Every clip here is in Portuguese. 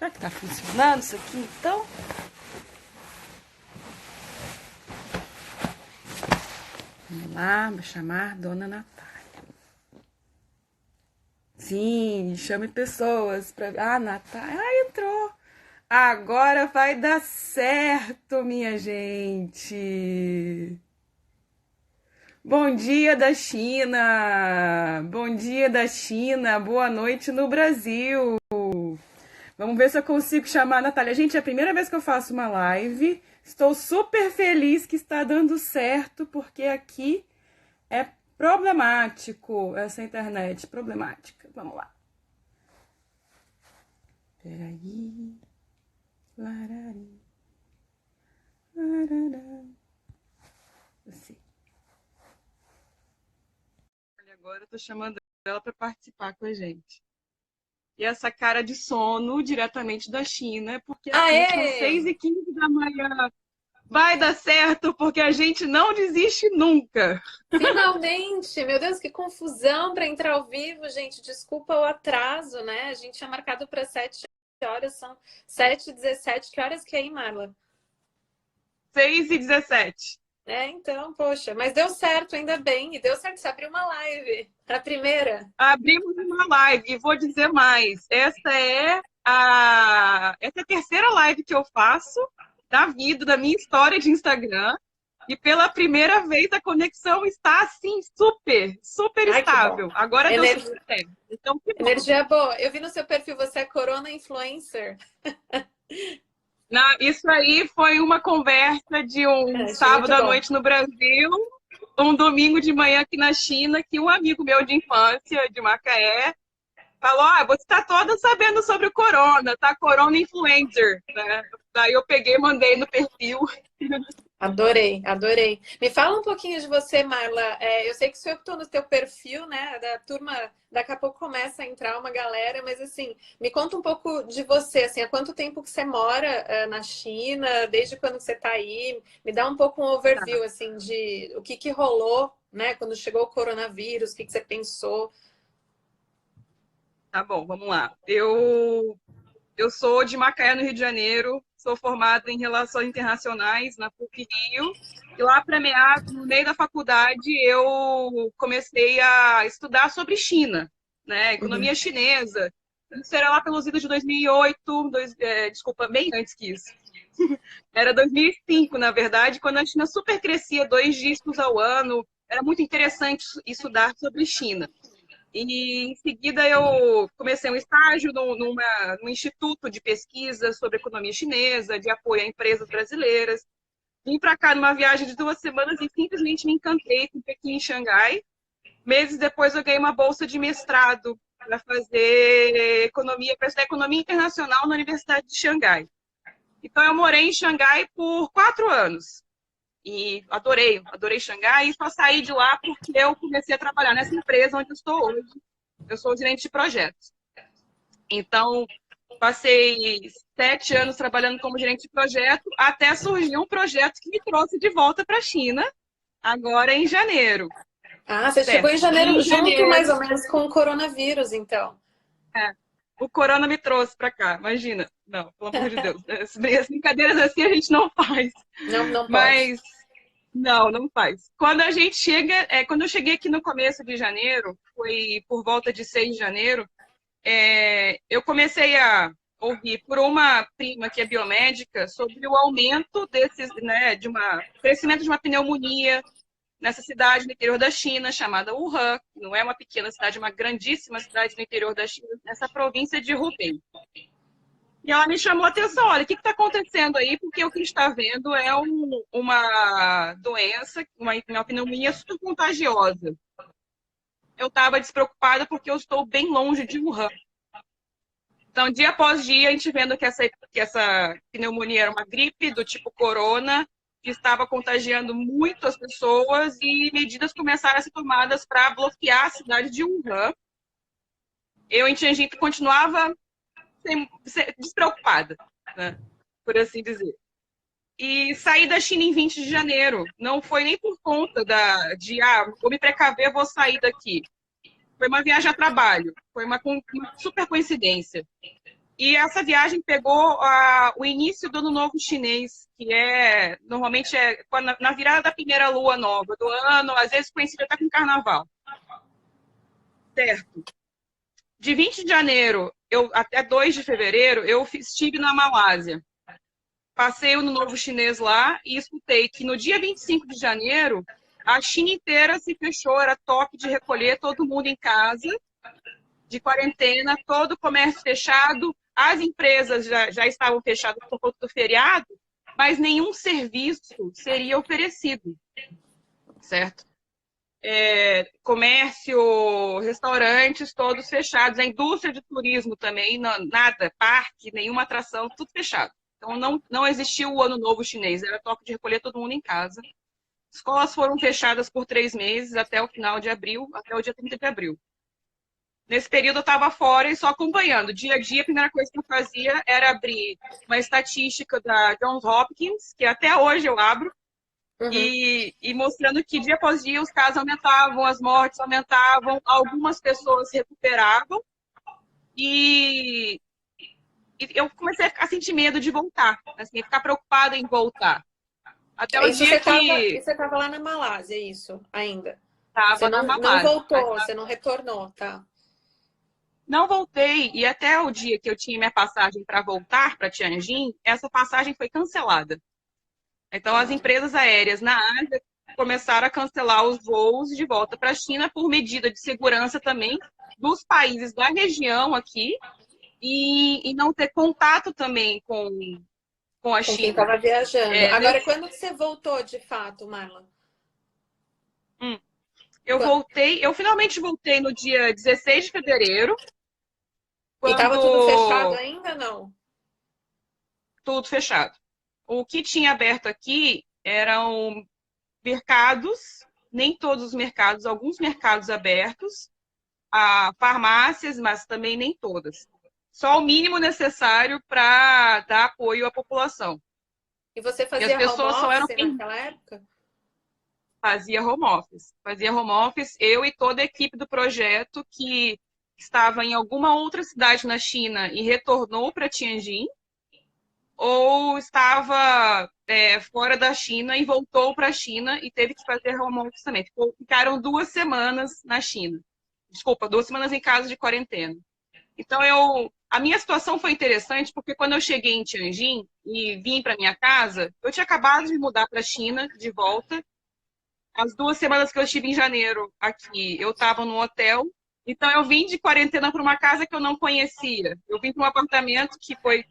Será que tá funcionando isso aqui então? Vamos lá, vou chamar Dona Natália. Sim, chame pessoas pra. Ah, Natália. Ah, entrou. Agora vai dar certo, minha gente. Bom dia da China! Bom dia da China! Boa noite no Brasil! Vamos ver se eu consigo chamar a Natália. Gente, é a primeira vez que eu faço uma live. Estou super feliz que está dando certo, porque aqui é problemático essa internet. Problemática. Vamos lá. Peraí. Larari. Larará. Assim. Agora eu tô chamando ela para participar com a gente. E essa cara de sono diretamente da China, porque aqui são Aê! 6h15 da manhã. Vai dar certo, porque a gente não desiste nunca. Finalmente! Meu Deus, que confusão para entrar ao vivo, gente. Desculpa o atraso, né? A gente tinha marcado para 7 horas, são 7h17. Que horas que é aí, Marla? 6h17. Então, poxa, mas deu certo, ainda bem. E deu certo, você abriu uma live. A primeira. Abrimos uma live e vou dizer mais. Essa é a terceira live que eu faço da vida, da minha história de Instagram. E pela primeira vez a conexão está assim, super, super Ai, que bom. estável. Agora deu tudo Ener- certo. Então, que bom. Energia boa. Eu vi no seu perfil, você é Corona Influencer. Isso aí foi uma conversa de um Achei sábado muito à bom. noite no Brasil, um domingo de manhã aqui na China, que um amigo meu de infância, de Macaé, falou: você está toda sabendo sobre o corona, tá? Corona influencer, né? Daí eu peguei e mandei no perfil. Adorei, adorei. Me fala um pouquinho de você, Marla. Eu sei que sou eu que estou no teu perfil, né? Da turma, daqui a pouco começa a entrar uma galera, mas assim, me conta um pouco de você, assim, há quanto tempo que você mora, na China, desde quando você está aí? Me dá um pouco um overview, assim, de o que rolou, né? Quando chegou o coronavírus, o que você pensou? Tá bom, vamos lá. Eu sou de Macaé, no Rio de Janeiro, sou formada em Relações Internacionais na PUC-Rio, e lá para meados, no meio da faculdade, eu comecei a estudar sobre China, né, Uhum. economia chinesa. Isso era lá pelos idos de 2008, desculpa, bem antes que isso. Era 2005, na verdade, quando a China super crescia, 2 dígitos ao ano. Era muito interessante estudar sobre China. E em seguida eu comecei um estágio num instituto de pesquisa sobre economia chinesa, de apoio a empresas brasileiras. Vim para cá numa viagem de 2 semanas e simplesmente me encantei com Pequim e Xangai. Meses depois eu ganhei uma bolsa de mestrado para fazer economia, para estudar economia internacional na Universidade de Xangai. Então eu morei em Xangai por 4 anos. E adorei, adorei Xangai e só saí de lá porque eu comecei a trabalhar nessa empresa onde eu estou hoje. Eu sou gerente de projetos. Então, passei 7 anos trabalhando como gerente de projeto, até surgir um projeto que me trouxe de volta para a China, agora em janeiro. Ah, você chegou em Certo. E janeiro em junto, mais janeiro, ou menos, com o coronavírus, então. é, o corona me trouxe para cá. Imagina. Não, pelo amor de Deus. As brincadeiras assim a gente não faz. Não, não pode. Mas não, não faz. Quando a gente chega, quando eu cheguei aqui no começo de janeiro, foi por volta de 6 de janeiro, eu comecei a ouvir por uma prima que é biomédica sobre o aumento desses, né, crescimento de uma pneumonia nessa cidade no interior da China chamada Wuhan, que não é uma pequena cidade, é uma grandíssima cidade no interior da China, nessa província de Hubei. E ela me chamou a atenção, olha, o que está acontecendo aí? Porque o que a gente está vendo é uma doença, uma pneumonia super contagiosa. Eu estava despreocupada porque eu estou bem longe de Wuhan. Então, dia após dia, a gente vendo que essa pneumonia era uma gripe do tipo corona, que estava contagiando muito as pessoas e medidas começaram a ser tomadas para bloquear a cidade de Wuhan. Eu, em Tianjin, continuava despreocupada, né, por assim dizer. E saí da China em 20 de janeiro. Não foi nem por conta vou me precaver, vou sair daqui. Foi uma viagem a trabalho. Foi uma super coincidência. E essa viagem pegou o início do Ano Novo Chinês, que normalmente na virada da primeira lua nova do ano, às vezes coincide até com Carnaval. Certo. De 20 de janeiro até 2 de fevereiro, eu estive na Malásia. Passei o Ano Novo Chinês lá e escutei que no dia 25 de janeiro, a China inteira se fechou, era toque de recolher, todo mundo em casa, de quarentena, todo o comércio fechado, as empresas já estavam fechadas por conta do feriado, mas nenhum serviço seria oferecido, certo? Comércio, restaurantes, todos fechados, a indústria de turismo também, nada, parque, nenhuma atração, tudo fechado. Então, não existiu o Ano Novo Chinês, era toque de recolher todo mundo em casa. Escolas foram fechadas por 3 meses, até o final de abril, até o dia 30 de abril. Nesse período eu estava fora e só acompanhando. Dia a dia, a primeira coisa que eu fazia era abrir uma estatística da Johns Hopkins, que até hoje eu abro, e mostrando que dia após dia os casos aumentavam, as mortes aumentavam, algumas pessoas se recuperavam, e eu comecei a sentir medo de voltar, assim, ficar preocupada em voltar. Até o dia que... Você estava lá na Malásia, isso, ainda? Estava na Malásia. Não voltou, você não retornou, tá? Não voltei, e até o dia que eu tinha minha passagem para voltar para Tianjin, essa passagem foi cancelada. Então, as empresas aéreas na Ásia começaram a cancelar os voos de volta para a China por medida de segurança também dos países da região aqui e não ter contato também com a China. Com quem estava viajando. Agora, quando você voltou de fato, Marla? Eu finalmente voltei no dia 16 de fevereiro. E estava tudo fechado ainda, não? Tudo fechado. O que tinha aberto aqui eram mercados, nem todos os mercados, alguns mercados abertos, farmácias, mas também nem todas. Só o mínimo necessário para dar apoio à população. E você fazia home office naquela época? Fazia home office. Fazia home office, eu e toda a equipe do projeto que estava em alguma outra cidade na China e retornou para Tianjin, ou estava fora da China e voltou para a China e teve que fazer home office também. Ficaram 2 semanas na China. Desculpa, 2 semanas em casa de quarentena. Então, a minha situação foi interessante porque quando eu cheguei em Tianjin e vim para minha casa, eu tinha acabado de mudar para a China de volta. As 2 semanas que eu estive em janeiro aqui, eu estava no hotel. Então, eu vim de quarentena para uma casa que eu não conhecia. Eu vim para um apartamento que foi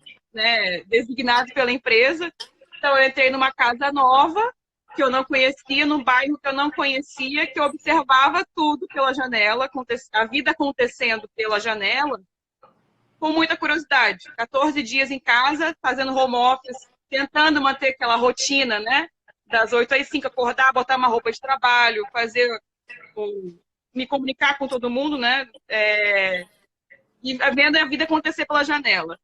designado pela empresa. Então, eu entrei numa casa nova, que eu não conhecia, num bairro que eu não conhecia, que eu observava tudo pela janela, a vida acontecendo pela janela, com muita curiosidade. 14 dias em casa, fazendo home office, tentando manter aquela rotina, né? Das 8 às 5, acordar, botar uma roupa de trabalho, me comunicar com todo mundo, né? E vendo a vida acontecer pela janela.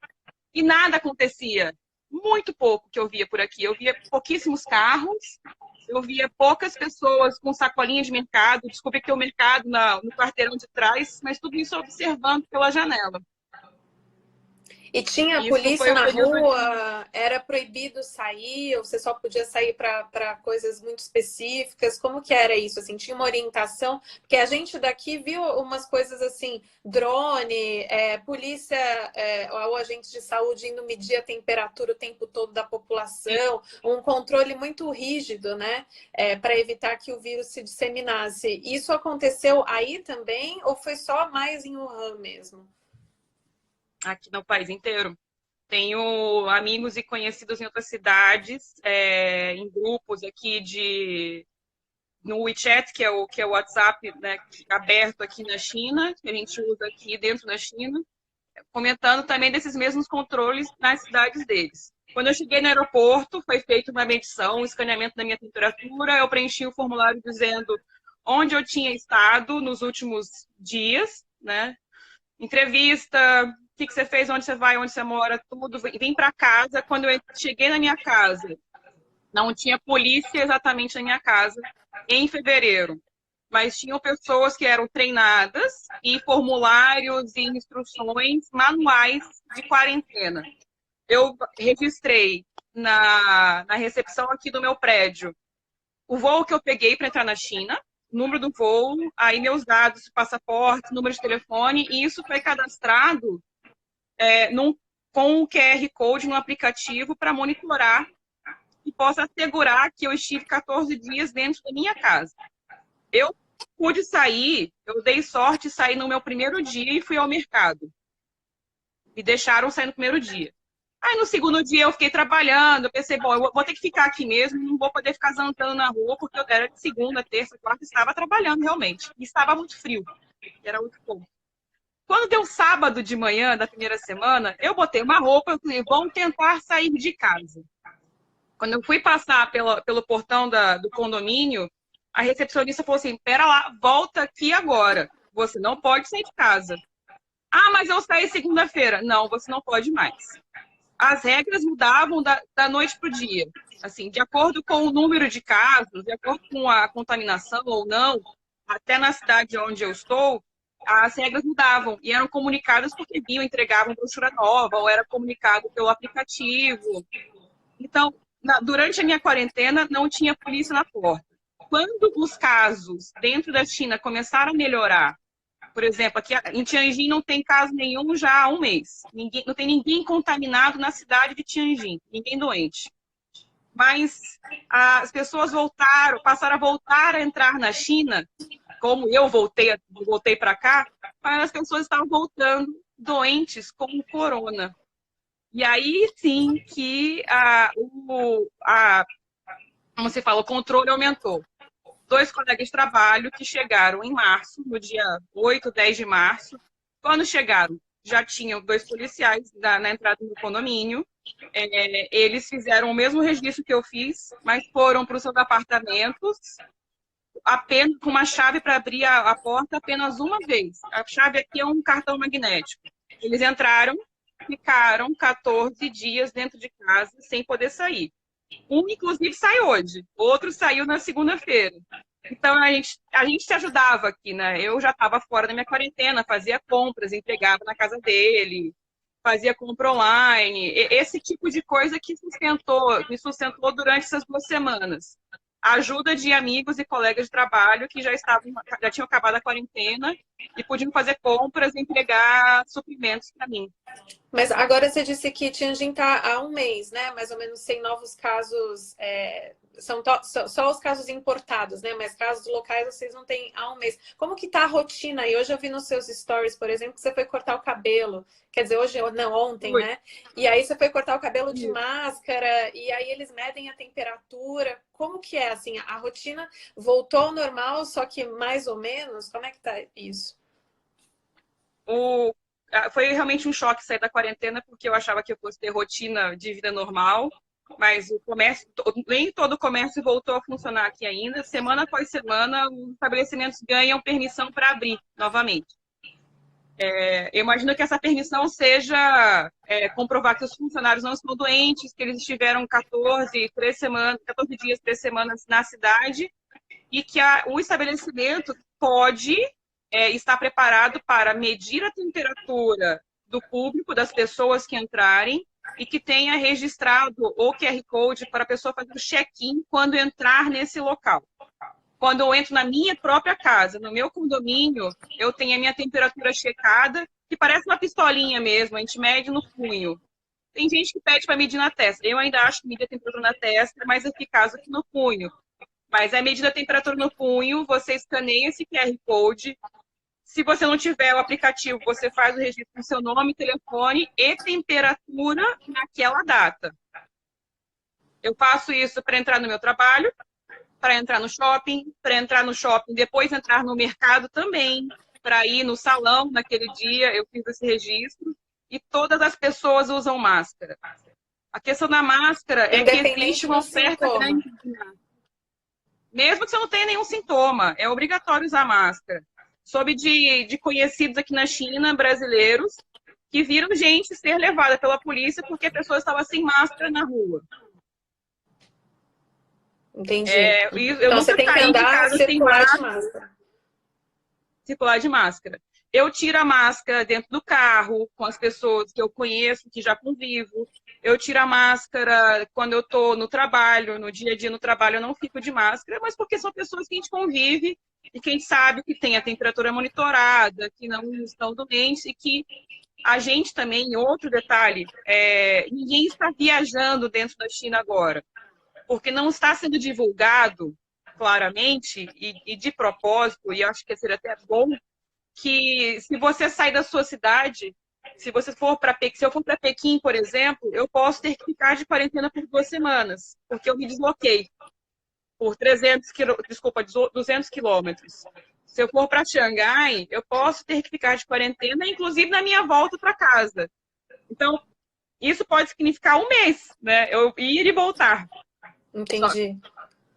E nada acontecia. Muito pouco que eu via por aqui. Eu via pouquíssimos carros, eu via poucas pessoas com sacolinha de mercado. Desculpe que o mercado no quarteirão de trás, mas tudo isso observando pela janela. E tinha polícia na rua? Era proibido sair? Ou você só podia sair para coisas muito específicas? Como que era isso? Assim, tinha uma orientação? Porque a gente daqui viu umas coisas assim, drone, polícia ou agentes de saúde indo medir a temperatura o tempo todo da população, um controle muito rígido, né? Para evitar que o vírus se disseminasse. Isso aconteceu aí também? Ou foi só mais em Wuhan mesmo? Aqui no país inteiro. Tenho amigos e conhecidos em outras cidades, em grupos aqui no WeChat, que é o WhatsApp, né, aberto aqui na China, que a gente usa aqui dentro da China, comentando também desses mesmos controles nas cidades deles. Quando eu cheguei no aeroporto, foi feita uma medição, um escaneamento da minha temperatura, eu preenchi o formulário dizendo onde eu tinha estado nos últimos dias, né? Entrevista, o que você fez, onde você vai, onde você mora, tudo. Vim para casa. Quando eu cheguei na minha casa, não tinha polícia exatamente na minha casa, em fevereiro. mas tinham pessoas que eram treinadas e formulários e instruções manuais de quarentena. Eu registrei na recepção aqui do meu prédio o voo que eu peguei para entrar na China, número do voo, aí meus dados, passaporte, número de telefone, e isso foi cadastrado com o QR Code no aplicativo para monitorar e possa assegurar que eu estive 14 dias dentro da minha casa. Eu pude sair, eu dei sorte, saí no meu primeiro dia e fui ao mercado. Me deixaram sair no primeiro dia. Aí no segundo dia eu fiquei trabalhando, eu pensei, bom, eu vou ter que ficar aqui mesmo, não vou poder ficar andando na rua, porque eu era de segunda, terça, quarta, estava trabalhando realmente. E estava muito frio, era muito pouco. Quando deu sábado de manhã da primeira semana, eu botei uma roupa, eu falei, vamos tentar sair de casa. Quando eu fui passar pelo portão do condomínio, a recepcionista falou assim, pera lá, volta aqui agora, você não pode sair de casa. Ah, mas eu saí segunda-feira. Não, você não pode mais. As regras mudavam da noite para o dia. Assim, de acordo com o número de casos, de acordo com a contaminação ou não, até na cidade onde eu estou, as regras mudavam e eram comunicadas porque vinham, entregavam brochura nova, ou era comunicado pelo aplicativo. Então, durante a minha quarentena, não tinha polícia na porta. Quando os casos dentro da China começaram a melhorar, por exemplo, aqui em Tianjin não tem caso nenhum já há um mês. Não tem ninguém contaminado na cidade de Tianjin, ninguém doente. Mas as pessoas passaram a voltar a entrar na China, como eu voltei para cá, mas as pessoas estavam voltando doentes com o corona. E aí sim que como se fala, o controle aumentou. 2 colegas de trabalho que chegaram em março, no dia 8, 10 de março. Quando chegaram, já tinham 2 policiais na entrada do condomínio. Eles fizeram o mesmo registro que eu fiz, mas foram para os seus apartamentos apenas com uma chave para abrir a porta apenas uma vez. A chave aqui é um cartão magnético. Eles entraram, ficaram 14 dias dentro de casa sem poder sair. Um, inclusive, sai hoje. Outro saiu na segunda-feira. Então, a gente se ajudava aqui, né? Eu já estava fora da minha quarentena, fazia compras, entregava na casa dele, fazia compra online. Esse tipo de coisa que me sustentou durante essas 2 semanas. A ajuda de amigos e colegas de trabalho que já tinham acabado a quarentena e podiam fazer compras e entregar suprimentos para mim. Mas agora você disse que Tianjin está há um mês, né? Mais ou menos sem novos casos. São só os casos importados, né? Mas casos locais vocês não têm há um mês. Como que tá a rotina? E hoje eu vi nos seus stories, por exemplo, que você foi cortar o cabelo. Quer dizer, ontem, né? E aí você foi cortar o cabelo de máscara, e aí eles medem a temperatura. Como que é, assim, a rotina voltou ao normal, só que mais ou menos? Como é que tá isso? Foi realmente um choque sair da quarentena, porque eu achava que eu fosse ter rotina de vida normal, mas o comércio, nem todo o comércio voltou a funcionar aqui ainda. Semana após semana, os estabelecimentos ganham permissão para abrir novamente. Eu imagino que essa permissão seja comprovar que os funcionários não estão doentes, que eles estiveram 14 dias, 3 semanas na cidade, e que o estabelecimento pode estar preparado para medir a temperatura do público, das pessoas que entrarem, e que tenha registrado o QR Code para a pessoa fazer o check-in quando entrar nesse local. Quando eu entro na minha própria casa, no meu condomínio, eu tenho a minha temperatura checada, que parece uma pistolinha mesmo, a gente mede no punho. Tem gente que pede para medir na testa. Eu ainda acho que medir a temperatura na testa é mais eficaz do que no punho. Mas a medida da temperatura no punho, você escaneia esse QR Code. Se você não tiver o aplicativo, você faz o registro com seu nome, telefone e temperatura naquela data. Eu faço isso para entrar no meu trabalho, para entrar no shopping, depois entrar no mercado também, para ir no salão naquele dia, eu fiz esse registro, e todas as pessoas usam máscara. A questão da máscara é que existe uma oferta grande. Mesmo que você não tenha nenhum sintoma, é obrigatório usar máscara. Soube de conhecidos aqui na China, brasileiros, que viram gente ser levada pela polícia porque a pessoa estava sem máscara na rua. Entendi. Eu então nunca você tem que saí de andar casa sem circular de máscara. máscara. circular de máscara. Eu tiro a máscara dentro do carro, com as pessoas que eu conheço, que já convivo. Eu tiro a máscara quando eu estou no trabalho, no dia a dia no trabalho eu não fico de máscara, mas porque são pessoas que a gente convive e que a gente sabe que tem a temperatura monitorada, que não estão doentes e que a gente também, outro detalhe, ninguém está viajando dentro da China agora, porque não está sendo divulgado claramente e de propósito, e acho que seria até bom que se você sai da sua cidade, se você for para Pequim, se eu for para Pequim, por exemplo, eu posso ter que ficar de quarentena por 2 semanas, porque eu me desloquei por 200 quilômetros. Se eu for para Xangai, eu posso ter que ficar de quarentena, inclusive na minha volta para casa. Então, isso pode significar um mês, né? Eu ir e voltar. Entendi.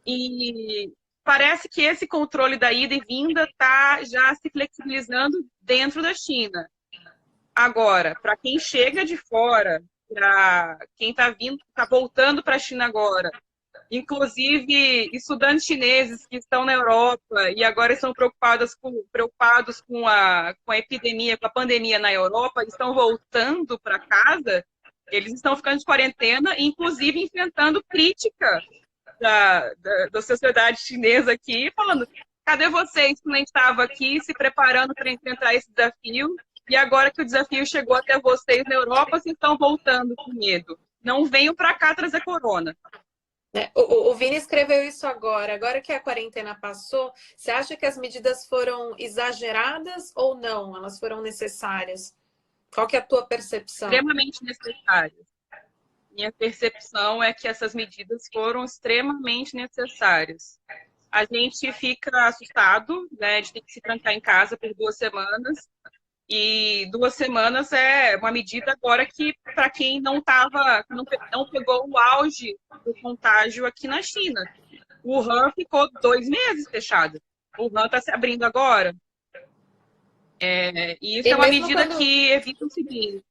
E parece que esse controle da ida e vinda está já se flexibilizando dentro da China. Agora, para quem chega de fora, para quem está voltando para a China agora, inclusive estudantes chineses que estão na Europa e agora estão preocupados com a epidemia, com a pandemia na Europa, estão voltando para casa, eles estão ficando de quarentena, inclusive enfrentando crítica da sociedade chinesa aqui, falando: cadê vocês que nem estavam aqui se preparando para enfrentar esse desafio? E agora que o desafio chegou até vocês na Europa, vocês estão voltando com medo. Não venham para cá trazer corona. O Vini escreveu isso agora que a quarentena passou, você acha que as medidas foram exageradas ou não? Elas foram necessárias? Qual que é a tua percepção? Extremamente necessárias. Minha percepção é que essas medidas foram extremamente necessárias. A gente fica assustado, né, de ter que se trancar em casa por 2 semanas, e 2 semanas é uma medida agora que, para quem não pegou o auge do contágio aqui na China. O Wuhan ficou 2 meses fechado. O Wuhan está se abrindo agora. E isso é uma medida que evita o seguinte.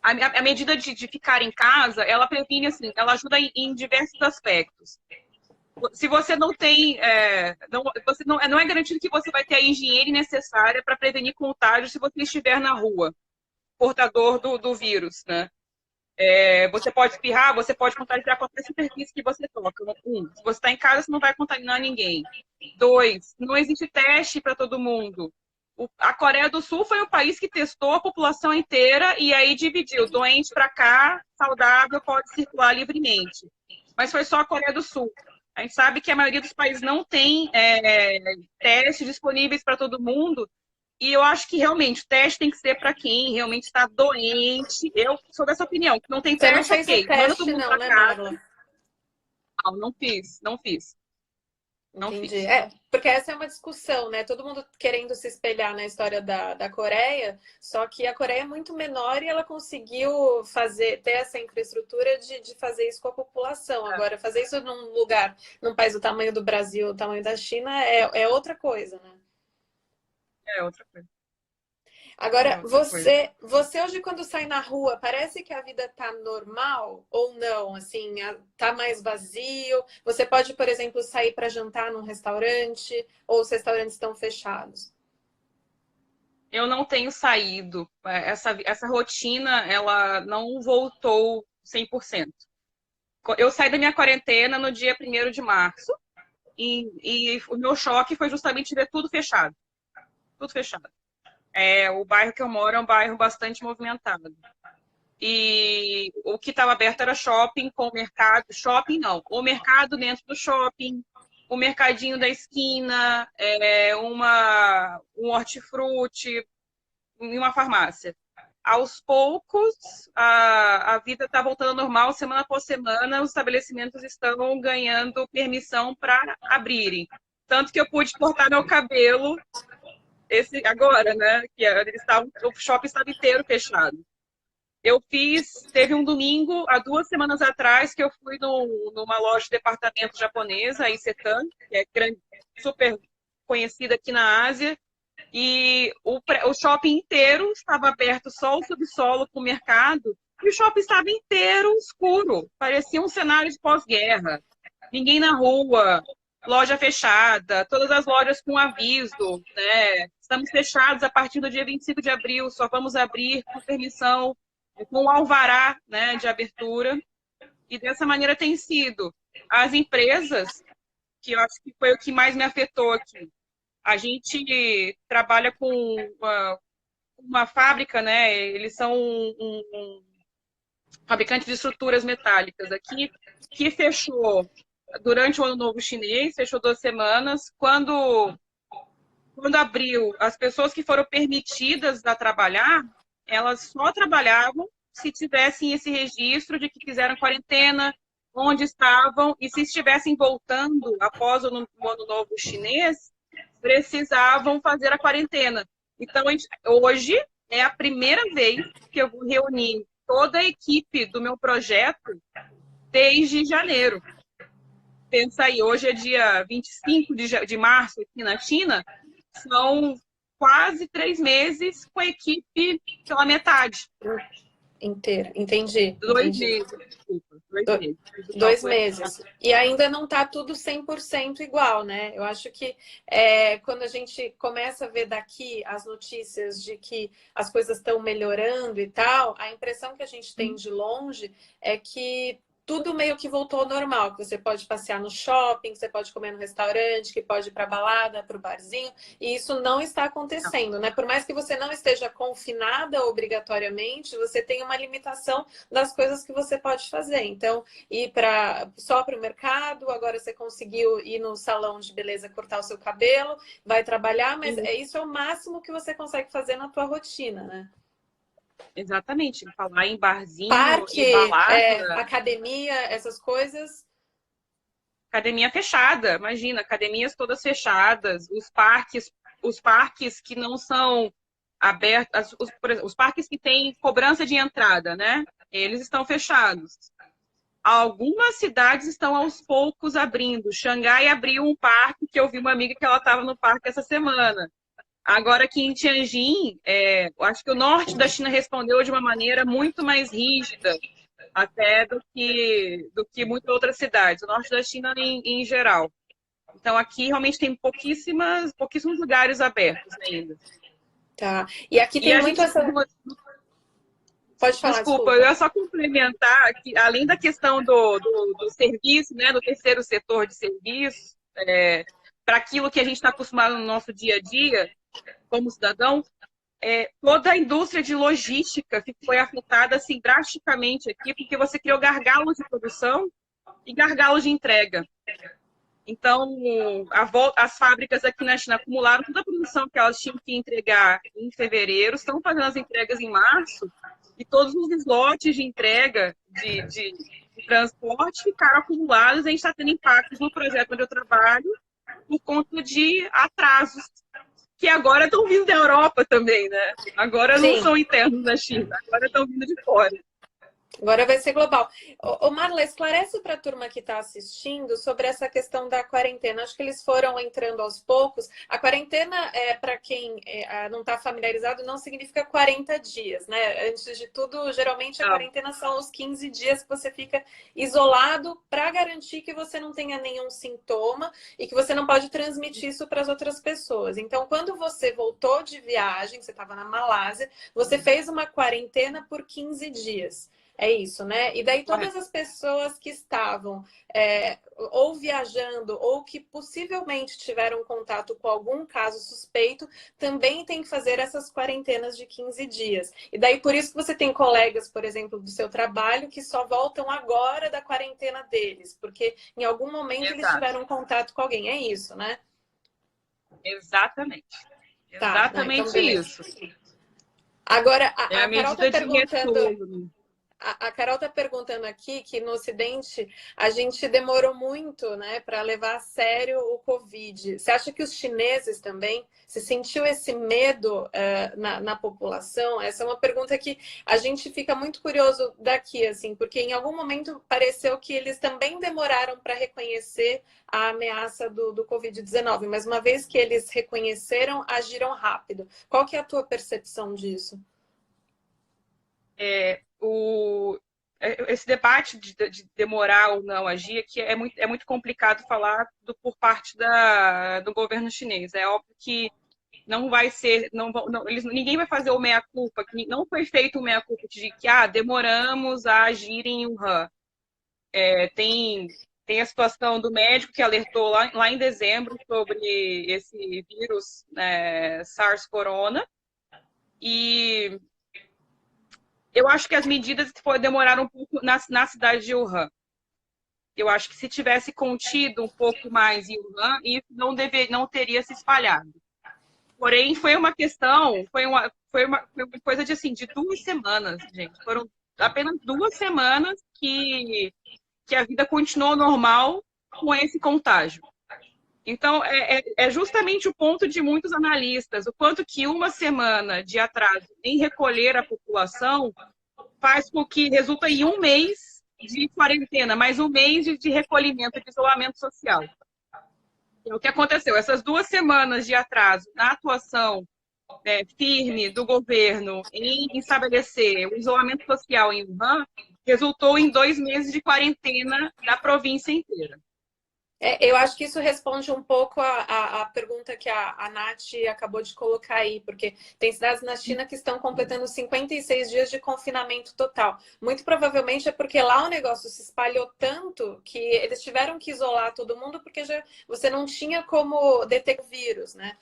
A medida de ficar em casa, ela previne, assim, ela ajuda em diversos aspectos. Se você não tem, não é garantido que você vai ter a higiene necessária para prevenir contágio se você estiver na rua, portador do vírus, né? Você pode espirrar, você pode contagiar qualquer superfície que você toca. Se você está em casa, você não vai contaminar ninguém. 2, não existe teste para todo mundo. A Coreia do Sul foi o país que testou a população inteira e aí dividiu. Doente para cá, saudável, pode circular livremente. Mas foi só a Coreia do Sul. A gente sabe que a maioria dos países não tem testes disponíveis para todo mundo. E eu acho que realmente o teste tem que ser para quem realmente está doente. Eu sou dessa opinião. Que não tem Você teste, não fez ok. o teste, Manda todo mundo não, para né, casa. Marla? Não fiz. Não Entendi. fiz. Porque essa é uma discussão, né? Todo mundo querendo se espelhar na história da Coreia, só que a Coreia é muito menor e ela conseguiu ter essa infraestrutura de fazer isso com a população. Agora, fazer isso num país do tamanho do Brasil, do tamanho da China, é outra coisa, né? É outra coisa. Agora, você hoje quando sai na rua, parece que a vida tá normal ou não? Assim, tá mais vazio? Você pode, por exemplo, sair para jantar num restaurante ou os restaurantes estão fechados? Eu não tenho saído. Essa rotina, ela não voltou 100%. Eu saí da minha quarentena no dia 1º de março e o meu choque foi justamente ver tudo fechado. Tudo fechado. O bairro que eu moro é um bairro bastante movimentado. E o que estava aberto era shopping com mercado. Shopping não, o mercado dentro do shopping, o mercadinho da esquina, um hortifruti e uma farmácia. Aos poucos, a vida está voltando ao normal, semana após semana, os estabelecimentos estão ganhando permissão para abrirem. Tanto que eu pude cortar meu cabelo agora, né? O shopping estava inteiro fechado. Teve um domingo, há 2 semanas atrás, que eu fui numa loja de departamento japonesa, a Isetan, que é super conhecida aqui na Ásia, e o shopping inteiro estava aberto, só o subsolo com o mercado, e o shopping estava inteiro escuro, parecia um cenário de pós-guerra. Ninguém na rua, loja fechada, todas as lojas com aviso, né? Estamos fechados a partir do dia 25 de abril, só vamos abrir com permissão, com o alvará, né, de abertura. E dessa maneira tem sido. As empresas, que eu acho que foi o que mais me afetou aqui, a gente trabalha com uma fábrica, né? Eles são um fabricante de estruturas metálicas aqui, que fechou durante o Ano Novo Chinês, fechou 2 semanas. Quando abriu, as pessoas que foram permitidas a trabalhar, elas só trabalhavam se tivessem esse registro de que fizeram quarentena, onde estavam, e se estivessem voltando após o Ano Novo Chinês, precisavam fazer a quarentena. Então, hoje é a primeira vez que eu vou reunir toda a equipe do meu projeto desde janeiro. Pensa aí, hoje é dia 25 de março aqui na China, são quase 3 meses com a equipe pela metade. Inteiro, entendi. 2 meses, desculpa. 2 meses. 2 meses. E ainda não está tudo 100% igual, né? Eu acho que quando a gente começa a ver daqui as notícias de que as coisas estão melhorando e tal, a impressão que a gente tem de longe é que tudo meio que voltou ao normal, que você pode passear no shopping, que você pode comer no restaurante, que pode ir para balada, para o barzinho, e isso não está acontecendo, né? Por mais que você não esteja confinada obrigatoriamente, você tem uma limitação das coisas que você pode fazer. Então, ir só para o mercado, agora você conseguiu ir no salão de beleza cortar o seu cabelo, vai trabalhar, mas isso é o máximo que você consegue fazer na tua rotina, né? Exatamente, falar em barzinho, parque, e balada. academia, essas coisas. Academia fechada, imagina, academias todas fechadas, os parques que não são abertos, os parques que têm cobrança de entrada, né? Eles estão fechados. Algumas cidades estão aos poucos abrindo. Xangai abriu um parque, que eu vi uma amiga que ela estava no parque essa semana. Agora aqui em Tianjin, eu acho que o norte da China respondeu de uma maneira muito mais rígida, até do que muitas outras cidades, o norte da China em geral. Então aqui realmente tem pouquíssimos lugares abertos ainda. Tá. E aqui E tem a muito gente, essa. Pode falar, desculpa, eu ia só complementar que, além da questão do serviço, né, do terceiro setor de serviço, para aquilo que a gente está acostumado no nosso dia a dia, como cidadão, toda a indústria de logística foi afetada assim, drasticamente aqui, porque você criou gargalos de produção e gargalos de entrega. Então, as fábricas aqui na China acumularam toda a produção que elas tinham que entregar em fevereiro, estão fazendo as entregas em março, e todos os slots de entrega de transporte ficaram acumulados, e a gente está tendo impactos no projeto onde eu trabalho por conta de atrasos, que agora estão vindo da Europa também, né? Agora não são internos da China, agora estão vindo de fora. Agora vai ser global. Ô Marla, esclarece para a turma que está assistindo sobre essa questão da quarentena. Acho que eles foram entrando aos poucos. A quarentena, para quem não está familiarizado, não significa 40 dias, né? Antes de tudo, geralmente a quarentena são os 15 dias que você fica isolado para garantir que você não tenha nenhum sintoma e que você não pode transmitir isso para as outras pessoas. Então, quando você voltou de viagem, você estava na Malásia, você fez uma quarentena por 15 dias. É isso, né? E daí todas as pessoas que estavam ou viajando ou que possivelmente tiveram contato com algum caso suspeito também tem que fazer essas quarentenas de 15 dias. E daí por isso que você tem colegas, por exemplo, do seu trabalho que só voltam agora da quarentena deles, porque em algum momento eles tiveram contato com alguém. É isso, né? Exatamente. Tá, Exatamente então, isso. Agora, a Carol está perguntando... retorno. A Carol está perguntando aqui que no Ocidente a gente demorou muito, né, para levar a sério o Covid. Você acha que os chineses também se sentiu esse medo na população? Essa é uma pergunta que a gente fica muito curioso daqui, assim, porque em algum momento pareceu que eles também demoraram para reconhecer a ameaça do Covid-19, mas uma vez que eles reconheceram, agiram rápido. Qual que é a tua percepção disso? esse debate de demorar ou não agir, que é muito complicado falar por parte do governo chinês. É óbvio que não vai ser, ninguém vai fazer o meia-culpa, que não foi feito o meia-culpa de que demoramos a agir em Wuhan. Tem a situação do médico que alertou lá em dezembro sobre esse vírus, SARS-corona, e eu acho que as medidas demoraram um pouco na cidade de Wuhan. Eu acho que se tivesse contido um pouco mais em Wuhan, isso não teria se espalhado. Porém, foi uma coisa de 2 semanas, gente. Foram apenas 2 semanas que a vida continuou normal com esse contágio. Então, é justamente o ponto de muitos analistas, o quanto que uma semana de atraso em recolher a população faz com que resulta em 1 mês de quarentena, mais 1 mês de recolhimento, de isolamento social. O que aconteceu? Essas 2 semanas de atraso na atuação firme do governo em estabelecer o isolamento social em Wuhan resultou em 2 meses de quarentena da província inteira. Eu acho que isso responde um pouco a pergunta que a Nath acabou de colocar aí, porque tem cidades na China que estão completando 56 dias de confinamento total. Muito provavelmente é porque lá o negócio se espalhou tanto que eles tiveram que isolar todo mundo porque você não tinha como detectar o vírus, né?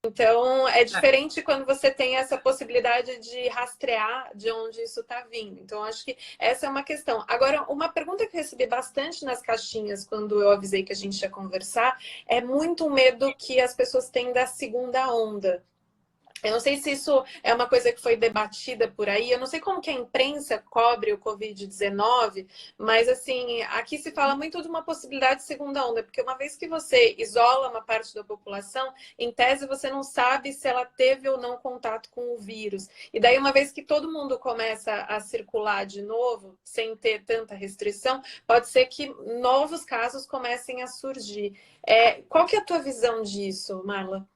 Então, é diferente quando você tem essa possibilidade de rastrear de onde isso está vindo. Então, acho que essa é uma questão. Agora, uma pergunta que eu recebi bastante nas caixinhas quando eu avisei que a gente ia conversar é muito medo que as pessoas têm da segunda onda. Eu não sei se isso é uma coisa que foi debatida por aí. Eu não sei como que a imprensa cobre o Covid-19, mas assim, aqui se fala muito de uma possibilidade de segunda onda, porque uma vez que você isola uma parte da população, em tese você não sabe se ela teve ou não contato com o vírus. E daí, uma vez que todo mundo começa a circular de novo, sem ter tanta restrição, pode ser que novos casos comecem a surgir. Qual que é a tua visão disso, Marla?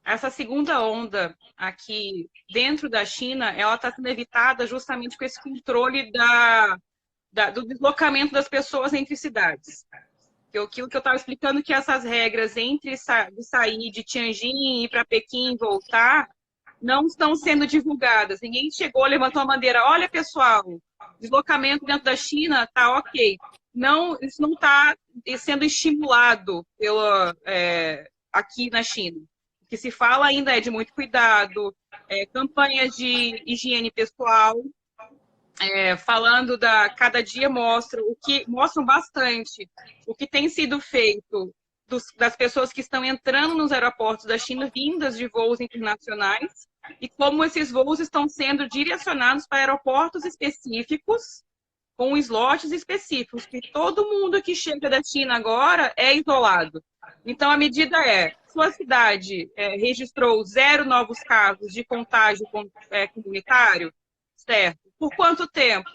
Essa segunda onda aqui dentro da China, ela está sendo evitada justamente com esse controle do deslocamento das pessoas entre cidades. Aquilo que eu estava explicando, que essas regras de sair de Tianjin, ir para Pequim e voltar, não estão sendo divulgadas. Ninguém chegou, levantou a bandeira, olha pessoal, deslocamento dentro da China está ok. Não, isso não está sendo estimulado aqui na China. O que se fala ainda é de muito cuidado, campanhas de higiene pessoal, falando cada dia mostram bastante o que tem sido feito das pessoas que estão entrando nos aeroportos da China, vindas de voos internacionais, e como esses voos estão sendo direcionados para aeroportos específicos, com slots específicos, que todo mundo que chega da China agora é isolado. Então, a medida sua cidade registrou 0 novos casos de contágio comunitário, certo? Por quanto tempo?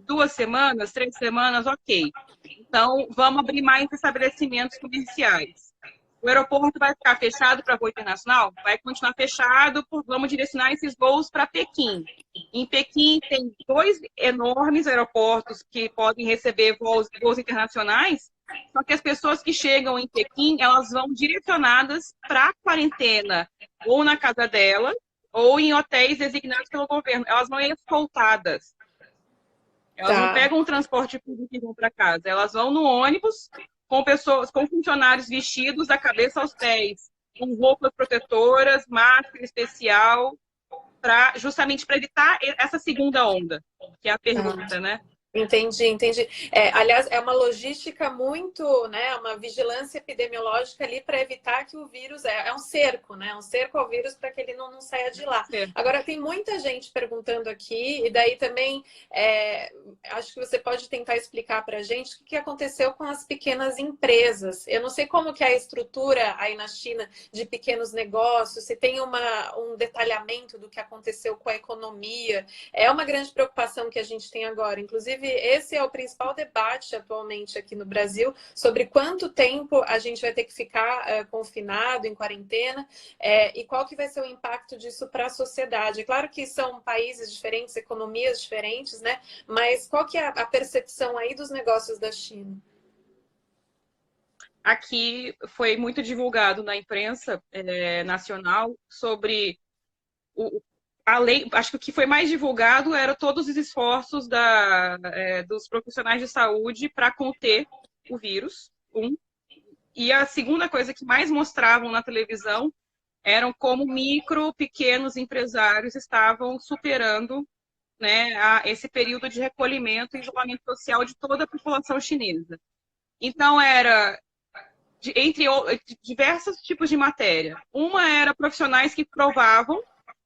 2 semanas, 3 semanas, ok. Então, vamos abrir mais estabelecimentos comerciais. O aeroporto vai ficar fechado para voo internacional? Vai continuar fechado, vamos direcionar esses voos para Pequim. Em Pequim tem 2 enormes aeroportos que podem receber voos internacionais, só que as pessoas que chegam em Pequim, elas vão direcionadas para a quarentena, ou na casa delas, ou em hotéis designados pelo governo. Elas vão escoltadas. Elas não pegam o transporte público e vão para casa. Elas vão no ônibus com funcionários vestidos da cabeça aos pés, com roupas protetoras, máscara especial, justamente para evitar essa segunda onda, que é a pergunta, né? Entendi. Aliás, é uma logística muito, né? Uma vigilância epidemiológica ali para evitar que o vírus é um cerco, né? Um cerco ao vírus para que ele não saia de lá. Agora, tem muita gente perguntando aqui, e daí também acho que você pode tentar explicar para a gente o que aconteceu com as pequenas empresas. Eu não sei como que é a estrutura aí na China de pequenos negócios, se tem um detalhamento do que aconteceu com a economia. É uma grande preocupação que a gente tem agora. Inclusive, inclusive, esse é o principal debate atualmente aqui no Brasil, sobre quanto tempo a gente vai ter que ficar confinado, em quarentena, e qual que vai ser o impacto disso para a sociedade. Claro que são países diferentes, economias diferentes, né? Mas qual que é a percepção aí dos negócios da China? Aqui foi muito divulgado na imprensa nacional sobre a lei. Acho que o que foi mais divulgado era todos os esforços dos profissionais de saúde para conter o vírus. E a segunda coisa que mais mostravam na televisão eram como pequenos empresários estavam superando, né, esse período de recolhimento e isolamento social de toda a população chinesa. Então, era entre diversos tipos de matéria. Uma era profissionais que provavam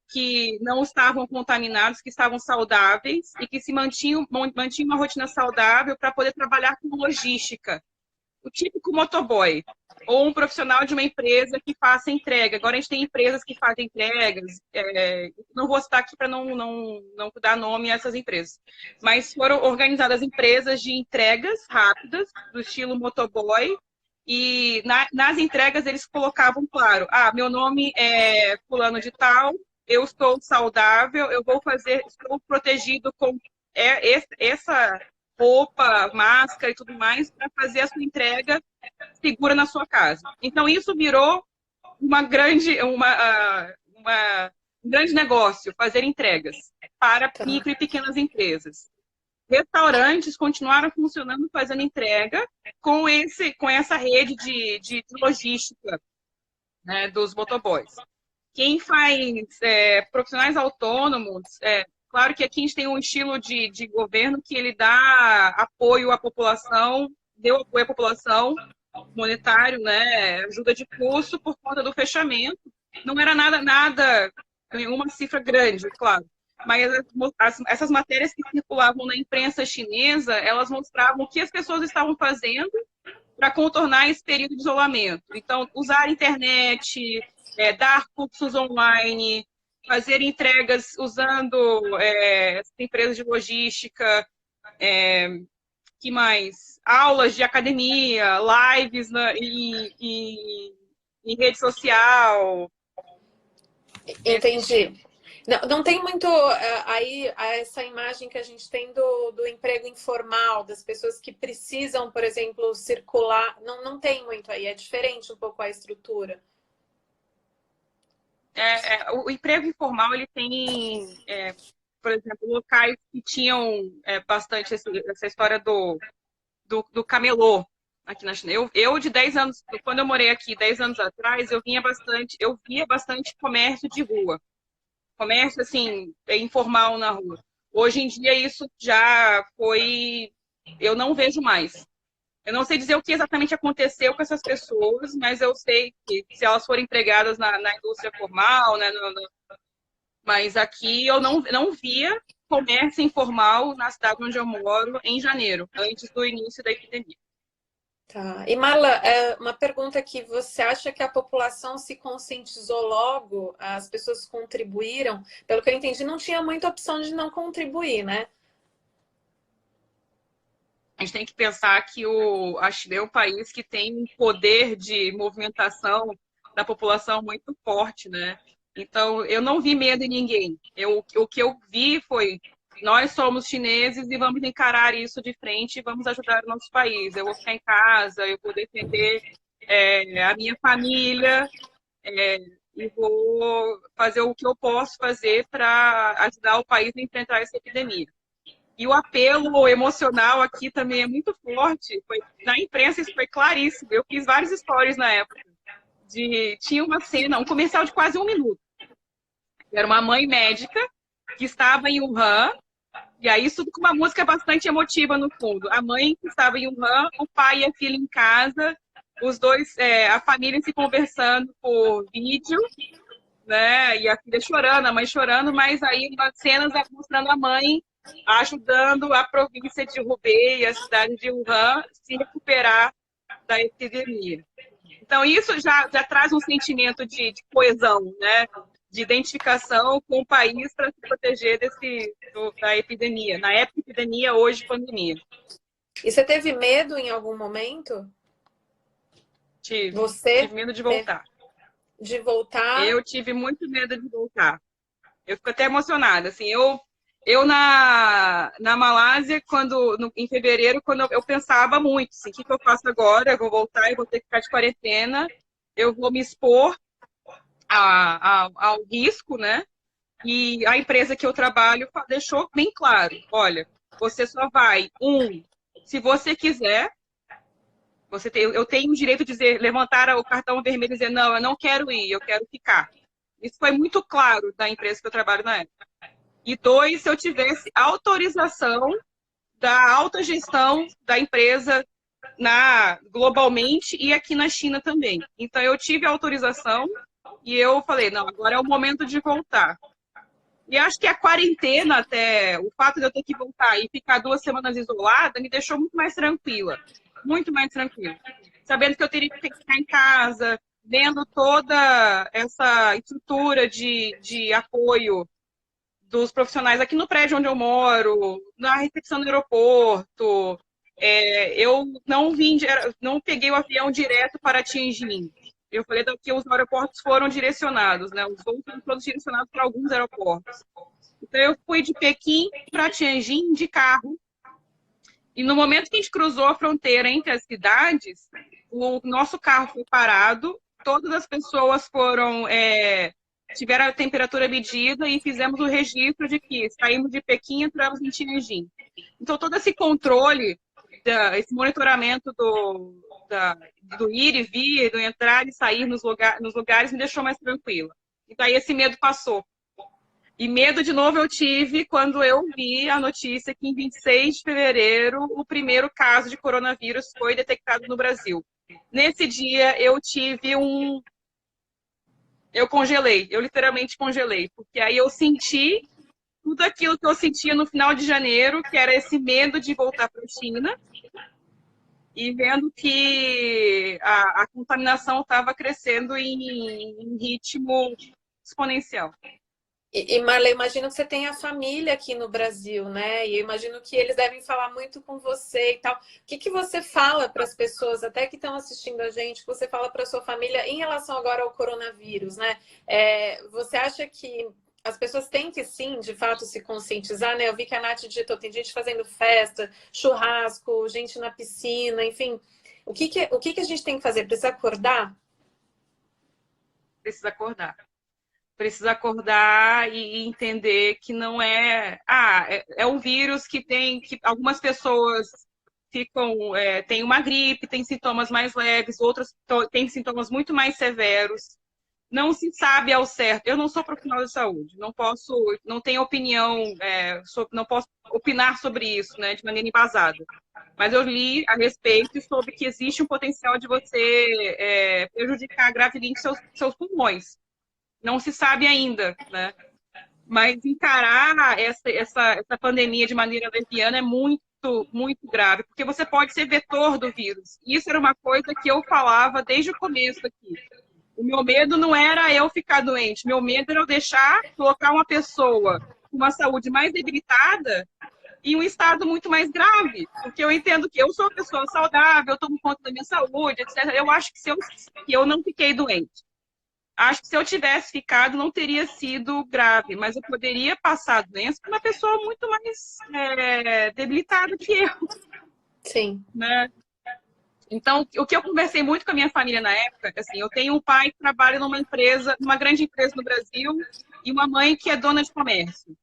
que não estavam contaminados, que estavam saudáveis e que se mantinham uma rotina saudável para poder trabalhar com logística. O típico motoboy, ou um profissional de uma empresa que faça entrega. Agora a gente tem empresas que fazem entregas, não vou citar aqui para não dar nome a essas empresas, mas foram organizadas empresas de entregas rápidas, do estilo motoboy, e nas entregas eles colocavam, claro, meu nome é fulano de tal, eu estou saudável, estou protegido com essa roupa, máscara e tudo mais, para fazer a sua entrega segura na sua casa. Então, isso virou um grande negócio, fazer entregas para micro e pequenas empresas. Restaurantes continuaram funcionando, fazendo entrega com essa rede de logística, né, dos motoboys. Quem faz profissionais autônomos, claro que aqui a gente tem um estilo de governo que ele dá apoio à população, deu apoio à população monetário, né, ajuda de custo por conta do fechamento. Não era nada, nenhuma cifra grande, claro. Mas essas matérias que circulavam na imprensa chinesa, elas mostravam o que as pessoas estavam fazendo para contornar esse período de isolamento. Então, usar a internet, dar cursos online, fazer entregas usando empresas de logística, que mais? Aulas de academia, lives em rede social. Entendi. Não tem muito aí essa imagem que a gente tem do emprego informal, das pessoas que precisam, por exemplo, circular. Não tem muito aí, é diferente um pouco a estrutura. O emprego informal, ele tem, por exemplo, locais que tinham bastante essa história do camelô aqui na China. Eu de 10 anos, quando eu morei aqui 10 anos atrás, eu via bastante comércio de rua. Comércio, assim, informal na rua. Hoje em dia, isso já foi... Eu não vejo mais. Eu não sei dizer o que exatamente aconteceu com essas pessoas, mas eu sei que se elas forem empregadas na indústria formal, né, mas aqui eu não via comércio informal na cidade onde eu moro em janeiro, antes do início da epidemia. Tá. E Marla, uma pergunta aqui. Você acha que a população se conscientizou logo? As pessoas contribuíram? Pelo que eu entendi, não tinha muita opção de não contribuir, né? A gente tem que pensar que a China é um país que tem um poder de movimentação da população muito forte, né? Então, eu não vi medo em ninguém. O que eu vi foi: nós somos chineses e vamos encarar isso de frente e vamos ajudar o nosso país. Eu vou ficar em casa, eu vou defender a minha família e vou fazer o que eu posso fazer para ajudar o país a enfrentar essa epidemia. E o apelo emocional aqui também é muito forte. Na imprensa isso foi claríssimo. Eu fiz vários stories na época. Tinha uma cena, um comercial de quase 1 minuto. Era uma mãe médica que estava em Wuhan, e aí isso com uma música bastante emotiva no fundo. A mãe que estava em Wuhan, o pai e a filha em casa, os dois, a família se conversando por vídeo, né? E a filha chorando, a mãe chorando, mas aí umas cenas mostrando a mãe ajudando a província de Hubei e a cidade de Wuhan se recuperar da epidemia. Então, isso já traz um sentimento de coesão, né? de identificação com o país para se proteger da epidemia. Na época, epidemia, hoje, pandemia. E você teve medo em algum momento? Tive medo de voltar. De voltar? Eu tive muito medo de voltar. Eu fico até emocionada. Assim, eu na Malásia, em fevereiro, quando eu pensava muito, assim, o que eu faço agora? Eu vou voltar, eu vou ter que ficar de quarentena, eu vou me expor ao risco, né? E a empresa que eu trabalho deixou bem claro, olha, você só vai, se você quiser, eu tenho o direito de levantar o cartão vermelho e dizer, não, eu não quero ir, eu quero ficar. Isso foi muito claro da empresa que eu trabalho na época. E 2, se eu tivesse autorização da alta gestão da empresa globalmente e aqui na China também. Então, eu tive autorização e eu falei, não, agora é o momento de voltar. E acho que a quarentena, até o fato de eu ter que voltar e ficar 2 semanas isolada, me deixou muito mais tranquila. Muito mais tranquila. Sabendo que eu teria que ficar em casa, vendo toda essa estrutura de apoio dos profissionais aqui no prédio onde eu moro, na recepção do aeroporto. Eu não peguei o avião direto para Tianjin. Eu falei que os aeroportos foram direcionados, né? Os voos foram todos direcionados para alguns aeroportos. Então, eu fui de Pequim para Tianjin de carro. E no momento que a gente cruzou a fronteira entre as cidades, o nosso carro foi parado, todas as pessoas tiveram a temperatura medida e fizemos o registro de que saímos de Pequim e entramos em Tianjin. Então, todo esse controle, esse monitoramento do ir e vir, do entrar e sair nos lugares, me deixou mais tranquila. E daí esse medo passou. E medo, de novo, eu tive quando eu vi a notícia que em 26 de fevereiro o primeiro caso de coronavírus foi detectado no Brasil. Nesse dia, eu congelei, eu literalmente congelei, porque aí eu senti tudo aquilo que eu sentia no final de janeiro, que era esse medo de voltar para a China, e vendo que a contaminação estava crescendo em ritmo exponencial. E Marla, imagino que você tem a família aqui no Brasil, né? E eu imagino que eles devem falar muito com você e tal. O que você fala para as pessoas, até que estão assistindo a gente, que você fala para a sua família em relação agora ao coronavírus, né? Você acha que as pessoas têm que, sim, de fato, se conscientizar, né? Eu vi que a Nath digitou, tem gente fazendo festa, churrasco, gente na piscina, enfim. O que a gente tem que fazer? Precisa acordar? Precisa acordar. Precisa acordar e entender que não é um vírus que algumas pessoas têm uma gripe, têm sintomas mais leves, outras têm sintomas muito mais severos. Não se sabe ao certo. Eu não sou profissional de saúde, não tenho opinião, não posso opinar sobre isso, né, de maneira embasada. Mas eu li a respeito e soube que existe um potencial de você prejudicar gravemente seus pulmões. Não se sabe ainda, né? Mas encarar essa pandemia de maneira leviana é muito, muito grave, porque você pode ser vetor do vírus. Isso era uma coisa que eu falava desde o começo aqui. O meu medo não era eu ficar doente, meu medo era eu colocar uma pessoa com uma saúde mais debilitada em um estado muito mais grave, porque eu entendo que eu sou uma pessoa saudável, eu tomo conta da minha saúde, etc. Eu acho que eu não fiquei doente. Acho que se eu tivesse ficado, não teria sido grave, mas eu poderia passar a doença para uma pessoa muito mais debilitada que eu. Sim. Né? Então, o que eu conversei muito com a minha família na época, assim, eu tenho um pai que trabalha numa grande empresa no Brasil, e uma mãe que é dona de comércio.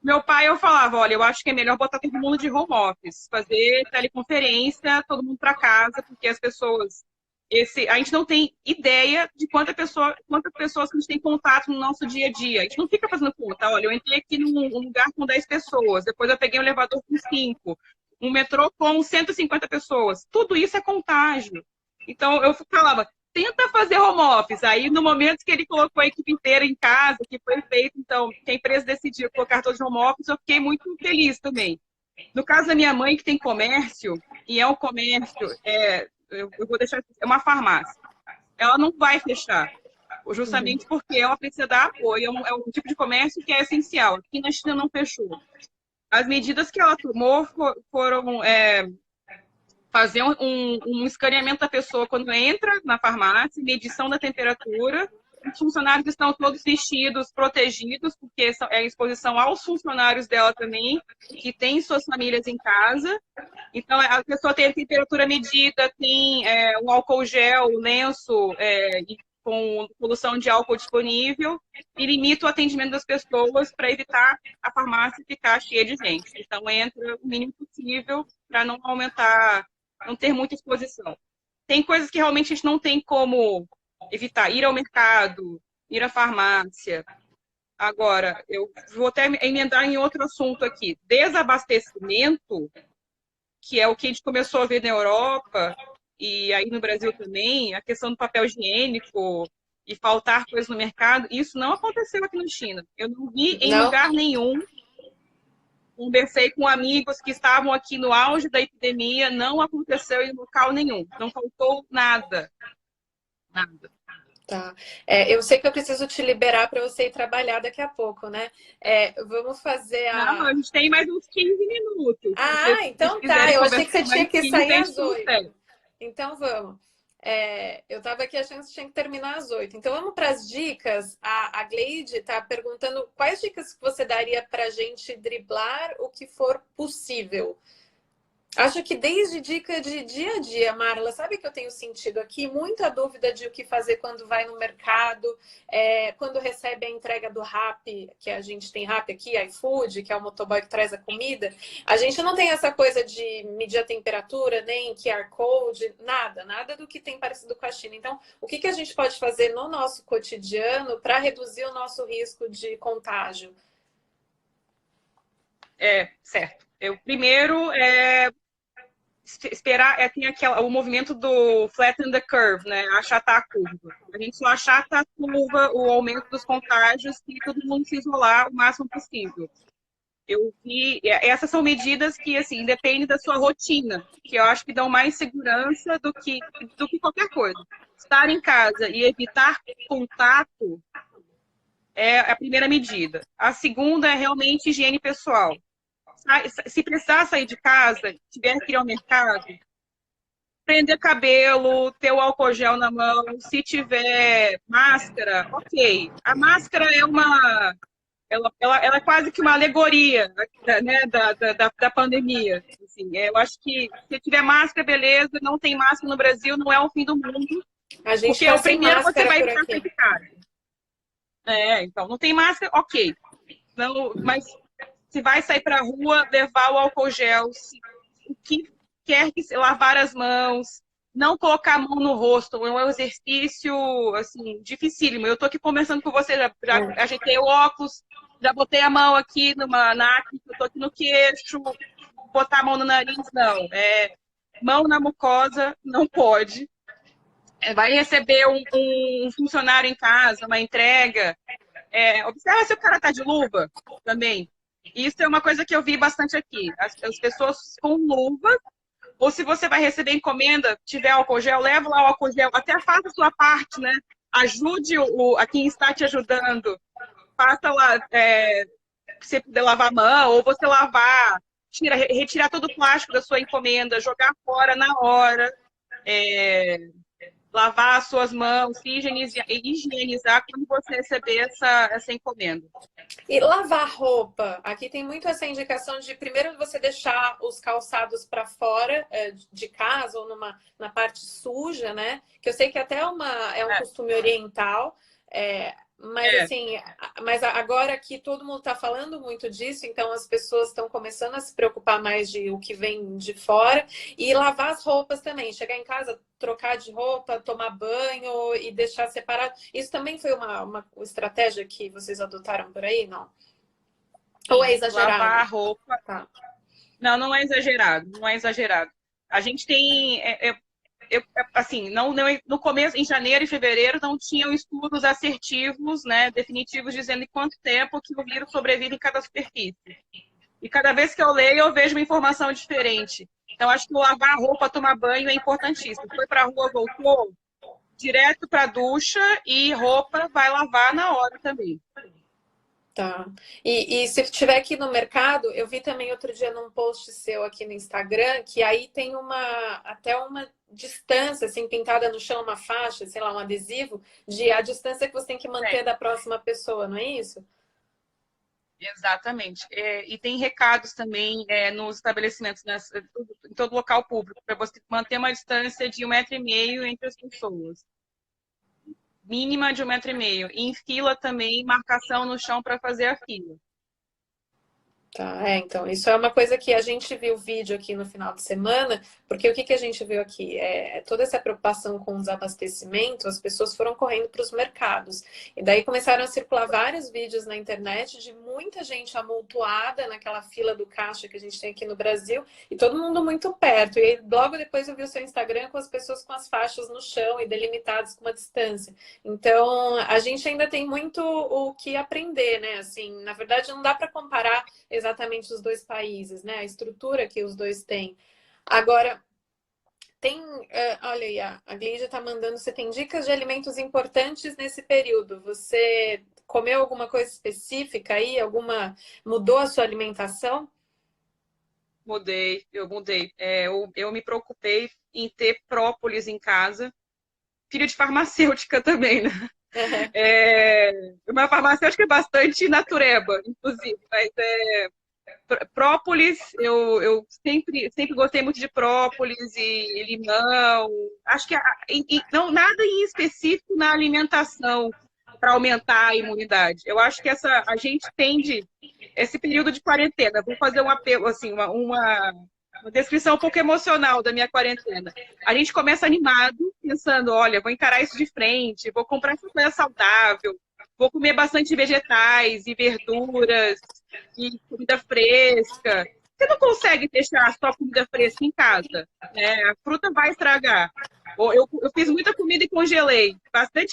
Meu pai, eu falava, olha, eu acho que é melhor botar todo mundo de home office, fazer teleconferência, todo mundo para casa, porque as pessoas... a gente não tem ideia de quantas pessoas que a gente tem contato no nosso dia a dia. A gente não fica fazendo conta. Olha, eu entrei aqui num lugar com 10 pessoas, depois eu peguei um elevador com 5, um metrô com 150 pessoas. Tudo isso é contágio. Então, eu falava, tenta fazer home office. Aí, no momento que ele colocou a equipe inteira em casa, que foi feito, então, que a empresa decidiu colocar todos de home office, eu fiquei muito feliz também. No caso da minha mãe, que tem comércio, e é um comércio... eu vou deixar, é uma farmácia. Ela não vai fechar. justamente porque ela precisa dar apoio, é um tipo de comércio que é essencial. Aqui na China não fechou. As medidas que ela tomou foram fazer um escaneamento da pessoa quando entra na farmácia, medição da temperatura. Os funcionários estão todos vestidos, protegidos, porque é a exposição aos funcionários dela também, que têm suas famílias em casa. Então, a pessoa tem a temperatura medida, tem um álcool gel, lenço, com solução de álcool disponível, e limita o atendimento das pessoas para evitar a farmácia ficar cheia de gente. Então, entra o mínimo possível para não aumentar, não ter muita exposição. Tem coisas que realmente a gente não tem como evitar, ir ao mercado, ir à farmácia. Agora, eu vou até emendar em outro assunto aqui. Desabastecimento, que é o que a gente começou a ver na Europa, e aí no Brasil também, a questão do papel higiênico e faltar coisas no mercado, isso não aconteceu aqui na China. Eu não vi em lugar nenhum. Conversei com amigos que estavam aqui no auge da epidemia, não aconteceu em local nenhum. Não faltou nada. Nada. Tá. Eu sei que eu preciso te liberar para você ir trabalhar daqui a pouco, né? Vamos fazer a... Não, a gente tem mais uns 15 minutos. Então tá. Eu achei que você tinha que sair às 8. Então vamos. Eu estava aqui achando que você tinha que terminar às 8. Então vamos para as dicas. A Gleide está perguntando quais dicas que você daria para a gente driblar o que for possível. Acho que desde dica de dia a dia, Marla, sabe que eu tenho sentido aqui muita dúvida de o que fazer quando vai no mercado, quando recebe a entrega do Rappi, que a gente tem Rappi aqui, iFood, que é o motoboy que traz a comida. A gente não tem essa coisa de medir a temperatura, nem QR Code, nada do que tem parecido com a China. Então, o que a gente pode fazer no nosso cotidiano para reduzir o nosso risco de contágio? Certo. Primeiro, esperar, tem o movimento do flatten the curve, né? Achatar a curva. A gente só achata a curva, o aumento dos contágios, e todo mundo se isolar o máximo possível. Eu vi, essas são medidas que, assim, dependem da sua rotina, que eu acho que dão mais segurança do que qualquer coisa. Estar em casa e evitar contato é a primeira medida. A segunda é realmente higiene pessoal. Se precisar sair de casa, tiver que ir ao mercado, prender cabelo, ter o álcool gel na mão, se tiver máscara, ok. A máscara ela é quase que uma alegoria, né, da pandemia. Assim, eu acho que se tiver máscara, beleza, não tem máscara no Brasil, não é o fim do mundo. A gente porque o primeiro você vai ficar sair de casa. Então, não tem máscara, ok. Não, mas se vai sair para a rua, levar o álcool gel, o que quer que se lavar as mãos, não colocar a mão no rosto, é um exercício, assim, dificílimo. Eu estou aqui conversando com você, já ajeitei o óculos, já botei a mão aqui na acne, eu estou aqui no queixo, botar a mão no nariz, não. Mão na mucosa, não pode. Vai receber um funcionário em casa, uma entrega, observa se o cara está de luva também. Isso é uma coisa que eu vi bastante aqui. As pessoas com luva, ou se você vai receber encomenda, tiver álcool gel, leva lá o álcool gel, até faça a sua parte, né? Ajude a quem está te ajudando. Faça lá, você puder lavar a mão, ou você lavar, retirar todo o plástico da sua encomenda, jogar fora na hora, lavar as suas mãos, higienizar quando você receber essa encomenda. E lavar roupa? Aqui tem muito essa indicação de primeiro você deixar os calçados para fora de casa ou na parte suja, né? Que eu sei que até é um costume oriental. Mas assim, agora que todo mundo está falando muito disso, então as pessoas estão começando a se preocupar mais de o que vem de fora e lavar as roupas também. Chegar em casa, trocar de roupa, tomar banho e deixar separado. Isso também foi uma estratégia que vocês adotaram por aí, não? Ou é exagerado? Lavar a roupa. Tá. Não é exagerado, não é exagerado. A gente tem... assim, no começo, em janeiro e fevereiro, não tinham estudos assertivos, né, definitivos, dizendo em quanto tempo que o vírus sobrevive em cada superfície. E cada vez que eu leio, eu vejo uma informação diferente. Então, acho que lavar a roupa, tomar banho é importantíssimo. Foi para a rua, voltou, direto para a ducha e roupa vai lavar na hora também. Tá. E se estiver aqui no mercado, eu vi também outro dia num post seu aqui no Instagram, que aí tem até uma distância, assim, pintada no chão, uma faixa, sei lá, um adesivo, de a distância que você tem que manter da próxima pessoa, não é isso? Exatamente. E tem recados também nos estabelecimentos, em todo local público, para você manter uma distância de 1,5 m entre as pessoas. Mínima de 1,5 m. E em fila também, marcação no chão para fazer a fila. Tá, então, isso é uma coisa que a gente viu vídeo aqui no final de semana, porque o que a gente viu aqui? Toda essa preocupação com os abastecimentos, as pessoas foram correndo para os mercados. E daí começaram a circular vários vídeos na internet de muita gente amontoada naquela fila do caixa que a gente tem aqui no Brasil, e todo mundo muito perto. E aí, logo depois eu vi o seu Instagram com as pessoas com as faixas no chão e delimitadas com uma distância. Então, a gente ainda tem muito o que aprender, né? Assim, na verdade, não dá para comparar exatamente os dois países, né? A estrutura que os dois têm. Agora, olha aí, a Glídia está mandando, você tem dicas de alimentos importantes nesse período? Você comeu alguma coisa específica aí? Mudou a sua alimentação? Eu mudei. Eu me preocupei em ter própolis em casa. Filha de farmacêutica também, né? Uma farmacêutica bastante natureba, inclusive, mas própolis, eu sempre gostei muito de própolis e limão. Acho que não, nada em específico na alimentação para aumentar a imunidade. Eu acho que a gente tende, esse período de quarentena, vou fazer um apelo, assim, uma descrição um pouco emocional da minha quarentena. A gente começa animado, pensando, olha, vou encarar isso de frente, vou comprar essa coisa saudável, vou comer bastante vegetais e verduras e comida fresca. Você não consegue deixar só comida fresca em casa, né? A fruta vai estragar. Eu fiz muita comida e congelei,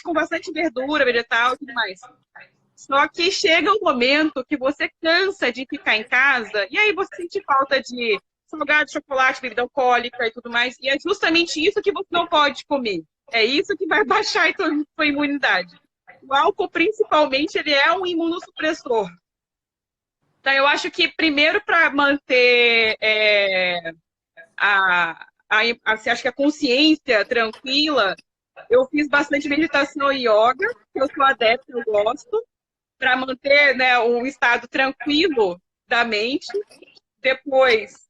com bastante verdura, vegetal e tudo mais. Só que chega um momento que você cansa de ficar em casa e aí você sente falta de salgado, chocolate, bebida alcoólica e tudo mais. E é justamente isso que você não pode comer. É isso que vai baixar a sua imunidade. O álcool, principalmente, ele é um imunossupressor. Então, eu acho que, primeiro, para manter acho que a consciência tranquila, eu fiz bastante meditação e yoga, que eu sou adepta, eu gosto, para manter, né, um estado tranquilo da mente. Depois,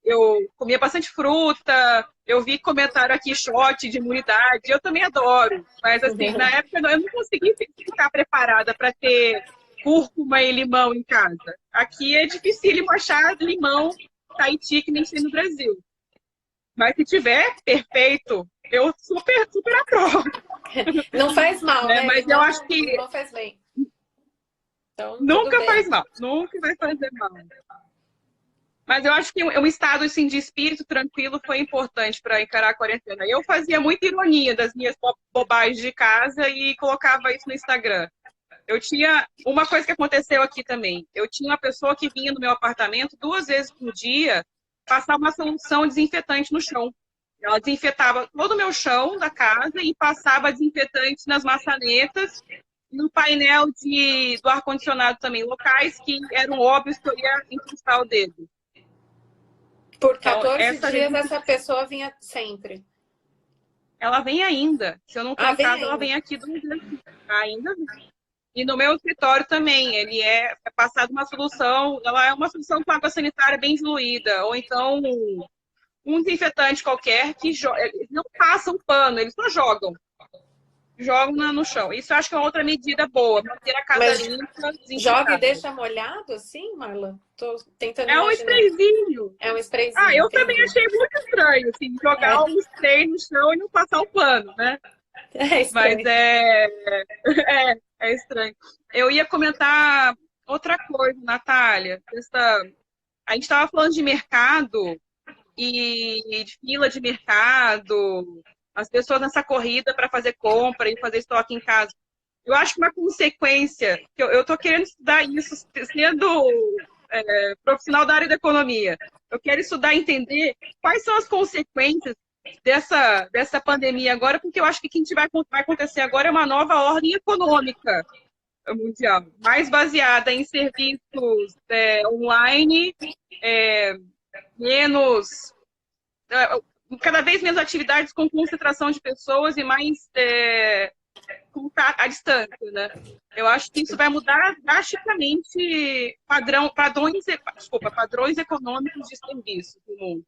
eu comia bastante fruta, eu vi comentário aqui, shot de imunidade, eu também adoro. Mas, assim, na época eu não consegui ficar preparada para ter cúrcuma e limão em casa. Aqui é dificílimo achar limão Tahiti que nem tem no Brasil. Mas se tiver, perfeito. Eu super, super aprovo. Não faz mal, né? Mas eu acho que... Não faz bem. Então, nunca faz mal. Nunca vai fazer mal. Mas eu acho que um estado assim, de espírito tranquilo foi importante para encarar a quarentena. Eu fazia muita ironia das minhas bobagens de casa e colocava isso no Instagram. Eu tinha uma coisa que aconteceu aqui também. Eu tinha uma pessoa que vinha no meu apartamento 2 vezes por dia passar uma solução desinfetante no chão. Ela desinfetava todo o meu chão da casa e passava desinfetante nas maçanetas, no painel do ar-condicionado também, locais que eram óbvios que eu ia encostar o dedo. Por 14 dias essa pessoa vinha sempre. Ela vem ainda. Se eu não estou em casa, ela vem aqui do Brasil. Ainda vem. E no meu escritório também, ele é passado uma solução, ela é uma solução com água sanitária bem diluída, ou então um desinfetante qualquer que eles não passam pano, eles só jogam. Jogam no chão. Isso eu acho que é uma outra medida boa, manter a casa limpa. Joga e deixa molhado assim, Marla? Tô tentando imaginar. Um sprayzinho. É um sprayzinho. Eu também achei muito estranho, assim, jogar um spray no chão e não passar o pano, né? É estranho. Mas é estranho. Eu ia comentar outra coisa, Natália. A gente estava falando de mercado e de fila de mercado, as pessoas nessa corrida para fazer compra e fazer estoque em casa. Eu acho que uma consequência, que eu estou querendo estudar isso, sendo profissional da área da economia. Eu quero estudar e entender quais são as consequências dessa pandemia agora, porque eu acho que o que vai acontecer agora é uma nova ordem econômica mundial, mais baseada em serviços online, é, menos, cada vez menos atividades com concentração de pessoas e mais contato à distância, né? Eu acho que isso vai mudar drasticamente padrões econômicos de serviço do mundo.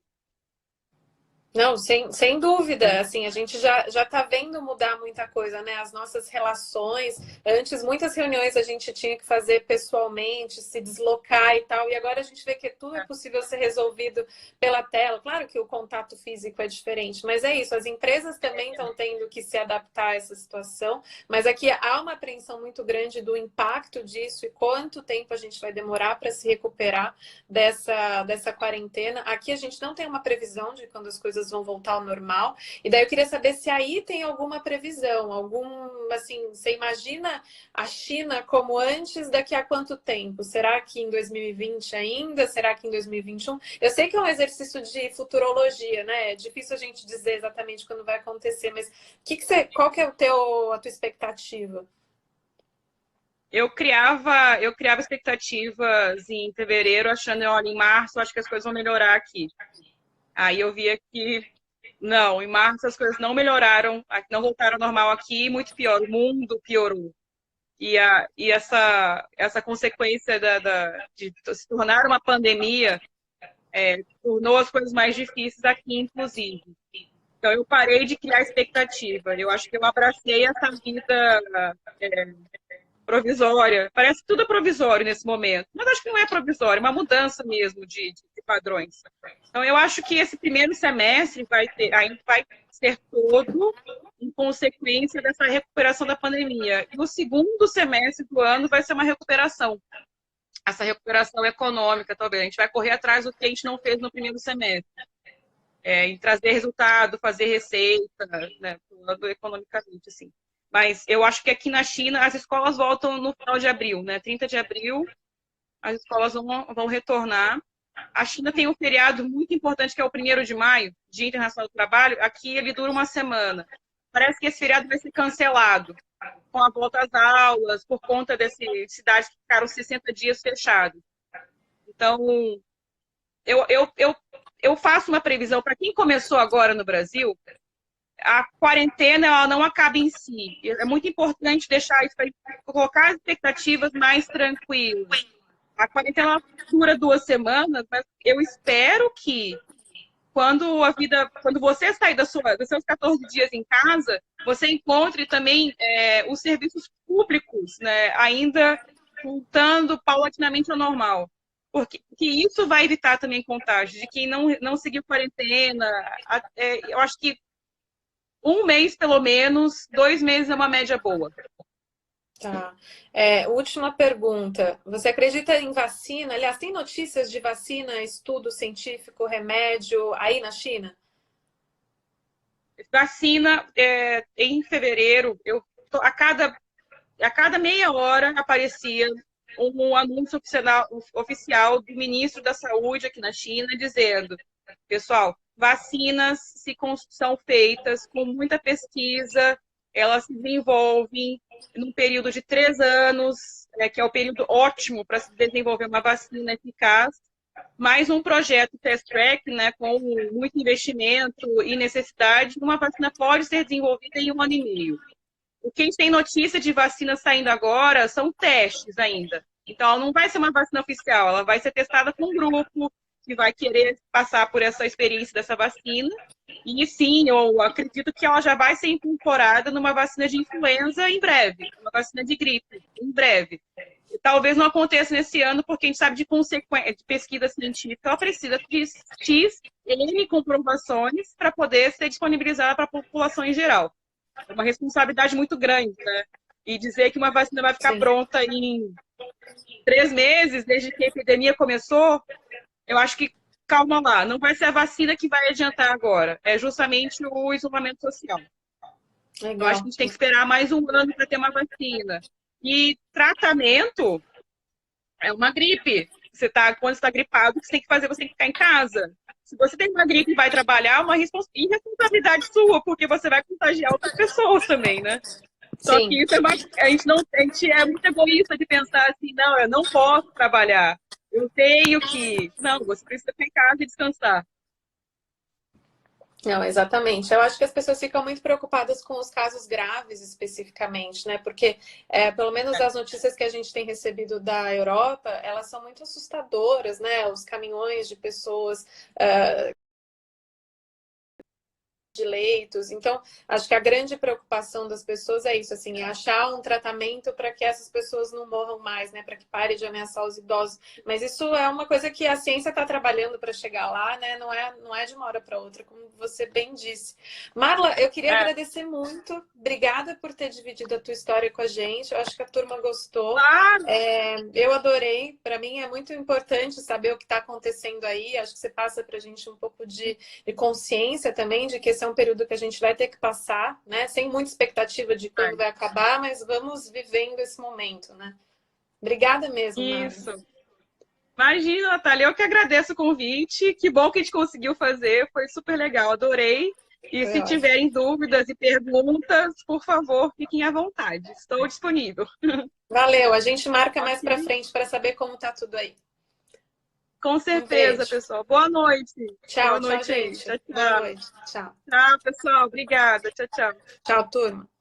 Não, sem dúvida, assim, a gente já tá vendo mudar muita coisa, né? As nossas relações, antes muitas reuniões a gente tinha que fazer pessoalmente, se deslocar e tal, e agora a gente vê que tudo é possível ser resolvido pela tela. Claro que o contato físico é diferente, mas é isso, as empresas também estão tendo que se adaptar a essa situação, mas aqui há uma apreensão muito grande do impacto disso e quanto tempo a gente vai demorar para se recuperar dessa quarentena. Aqui a gente não tem uma previsão de quando as coisas vão voltar ao normal. E daí eu queria saber se aí tem alguma previsão, assim, você imagina a China como antes, daqui a quanto tempo? Será que em 2020 ainda? Será que em 2021? Eu sei que é um exercício de futurologia, né? É difícil a gente dizer exatamente quando vai acontecer, mas qual que é a tua expectativa? Eu criava expectativas em fevereiro, achando, olha, em março acho que as coisas vão melhorar aqui. Aí eu via que, não, em março as coisas não melhoraram, não voltaram ao normal aqui, muito pior, o mundo piorou. E essa consequência de se tornar uma pandemia tornou as coisas mais difíceis aqui, inclusive. Então eu parei de criar expectativa. Eu acho que eu abracei essa vida provisória. Parece que tudo é provisório nesse momento, mas acho que não é provisório, é uma mudança mesmo de padrões. Então, eu acho que esse primeiro semestre ainda vai ser todo em consequência dessa recuperação da pandemia. E o segundo semestre do ano vai ser uma recuperação. Essa recuperação econômica, talvez. A gente vai correr atrás do que a gente não fez no primeiro semestre. Em trazer resultado, fazer receita, né, falando economicamente, assim. Mas eu acho que aqui na China as escolas voltam no final de abril, né? 30 de abril, as escolas vão retornar. A China tem um feriado muito importante, que é o 1º de maio, Dia Internacional do Trabalho. Aqui ele dura uma semana. Parece que esse feriado vai ser cancelado com a volta às aulas, por conta dessas cidades que ficaram 60 dias fechadas. Então, eu faço uma previsão para quem começou agora no Brasil. A quarentena ela não acaba em si. É muito importante deixar isso aí, colocar as expectativas mais tranquilas. A quarentena dura 2 semanas, mas eu espero que quando você sair dos seus 14 dias em casa, você encontre também os serviços públicos, né, ainda voltando paulatinamente ao normal. Porque isso vai evitar também contágio de quem não seguiu quarentena. Eu acho que 1 mês, pelo menos, 2 meses é uma média boa. Tá. Última pergunta. Você acredita em vacina? Aliás, tem notícias de vacina, estudo científico, remédio aí na China? Vacina, em fevereiro, a cada meia hora aparecia um anúncio oficial do ministro da Saúde aqui na China dizendo, pessoal, vacinas são feitas com muita pesquisa, elas se desenvolvem num período de 3 anos, que é o período ótimo para se desenvolver uma vacina eficaz, mais um projeto Fast Track, né, com muito investimento e necessidade, uma vacina pode ser desenvolvida em 1 ano e meio. O que a gente tem notícia de vacina saindo agora são testes ainda. Então, ela não vai ser uma vacina oficial, ela vai ser testada com um grupo que vai querer passar por essa experiência dessa vacina. E sim, eu acredito que ela já vai ser incorporada numa vacina de influenza em breve, uma vacina de gripe em breve. Talvez não aconteça nesse ano, porque a gente sabe de pesquisa científica, ela precisa de N comprovações para poder ser disponibilizada para a população em geral. É uma responsabilidade muito grande, né? E dizer que uma vacina vai ficar pronta em 3 meses, desde que a epidemia começou, eu acho que, calma lá, não vai ser a vacina que vai adiantar agora, é justamente o isolamento social. Legal. Eu acho que a gente tem que esperar mais 1 ano para ter uma vacina. E tratamento é uma gripe. Quando você está gripado, o que você tem que fazer? Você tem que ficar em casa. Se você tem uma gripe e vai trabalhar, é uma irresponsabilidade sua, porque você vai contagiar outras pessoas também, né? Só Sim. que isso a gente é muito egoísta de pensar assim, não, eu não posso trabalhar. Eu tenho que. Não, você precisa ficar em casa e descansar. Não, exatamente. Eu acho que as pessoas ficam muito preocupadas com os casos graves especificamente, né? Porque, pelo menos as notícias que a gente tem recebido da Europa, elas são muito assustadoras, né? Os caminhões de pessoas de leitos. Então, acho que a grande preocupação das pessoas é isso, assim, é achar um tratamento para que essas pessoas não morram mais, né? Para que pare de ameaçar os idosos. Mas isso é uma coisa que a ciência está trabalhando para chegar lá, né? Não é de uma hora para outra, como você bem disse. Marla, eu queria agradecer muito. Obrigada por ter dividido a tua história com a gente. Eu acho que a turma gostou. Claro. Eu adorei. Para mim é muito importante saber o que está acontecendo aí. Acho que você passa para a gente um pouco de consciência também de que esse é um período que a gente vai ter que passar, né? Sem muita expectativa de quando vai acabar, mas vamos vivendo esse momento, né? Obrigada mesmo, Isso. Marla. Imagina, Natália, eu que agradeço o convite. Que bom que a gente conseguiu fazer, foi super legal, adorei. E Foi se ótimo. tiverem dúvidas e perguntas, por favor, fiquem à vontade. Estou disponível. Valeu, a gente marca mais para Ok? frente para saber como tá tudo aí. Com Um certeza, beijo. pessoal. Boa noite. Boa Tchau, tchau, noite aí. gente. Tchau, Boa tchau. noite. Tchau. Tchau, pessoal. Obrigada. Tchau, tchau. Tchau, turma.